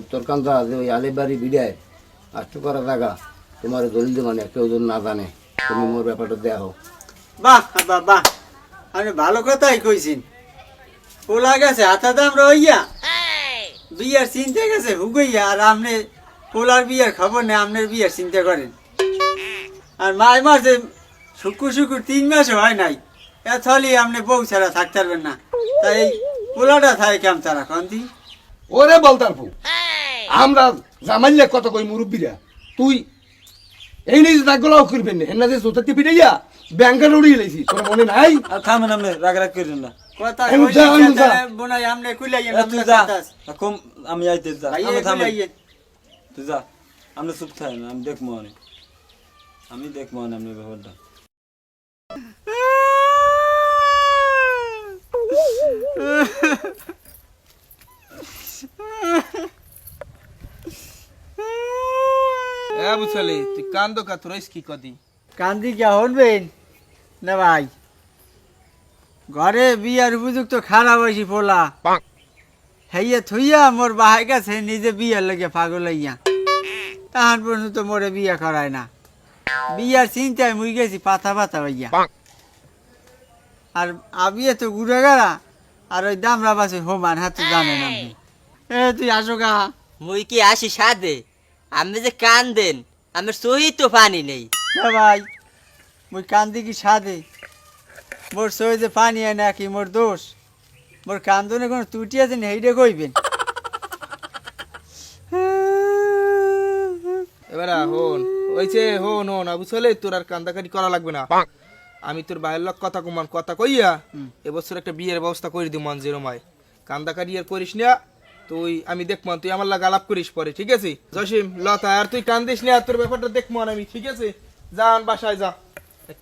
উত্তরকান্দা যে ওই আলিবাড়ি বিড়ায় আষ্ট করা জায়গা তোমার দলিল মানে কেউ যদি না জানে তুমি মোর ব্যাপারটা দেখো। বাহ বাহ বাহ, আপনি ভালো কথাই কইছেন। পোলা গেছে হাতা দাম রইয়া, বিয়ার চিন্তা গেছে হুগইয়া, আর আপনি পোলার বিয়ার খবর নেই, আপনার বিয়ার চিন্তা করেন। আর মাস মাসে শুক্র 3 মাসও হয় নাই, এথলি আপনি বউ ছাড়া থাকতে পারবেন না। তাই এই পোলাটা থাকে কেমন তারা কন্তি ওরে বলতার পু আমরা জামাইলে কত কই মুরব্বীরা, তুই এই নিজ দাগলাও করবেন না, হেনা যে জোতাতে পিটাইয়া ব্যাংকার উড়িয়ে লাইছি, তোর মনে নাই? আর থামেন, আপনি রাগ রাগ করেন না। কথা আমি যা, আমি যা। বোনাই আপনি কুলাইয়েন, তুই যা, কম আমি আইতে যা, আমি থামেন, কুলাইয়েন। তুই যা, আপনি চুপ থাকেন, আমি দেখবো অনেক, আমি দেখবো অনেক আপনার ব্যাপারটা। বুঝলি তুই কান্দ কাতুরাইস কি কদি কান্দি কে হনবেন না ভাই, ঘরে বিয়ার উপযুক্ত খারাপ হয়েছি পোলা হেইয়া থইয়া মোর বাহাই গেছে নিজে বিয়ার লেগে পাগল হইয়া, তাহার পর্যন্ত মোরে বিয়া করায় না। বিয়ার চিন্তায় মুই গেছি পাতা পাতা হইয়া। আর আবিয়ে তো ঘুরে গেলা, আর ওই দামরা বাসে হোমান হাতে জানেন আপনি। তুই আসো গা। মুই কি আসি সাদে, আমি যে কান দেন আমার সহি তো পানি নেই। ভাই মুই কান্দি কি সাদে, মোর সই যে পানি হয় না কি মোর দোষ? মোর কান্দনে কোনো ত্রুটি আছে না, এইটা কইবেন। এবার হন ওইছে হন হন বুঝলে তোর আর কান্দাকাটি করা লাগবে না। আমি তোর বাইরের লোক কথা কমান কথা কইয়া এবছর একটা বিয়ের ব্যবস্থা করে দিব মান জিরোমায়, কান্দাকাটি আর করিস না তুই, আমি দেখমান তুই আমার লাগা আলাপ করিস পরে, ঠিক আছে? জসিম লতা আর তুই কান্দিস না, তোর ব্যাপারটা দেখমান আমি, ঠিক আছে? যান বাসায় যা।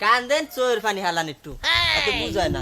কান দেন চোর পানি হালান একটু, বুঝায় না।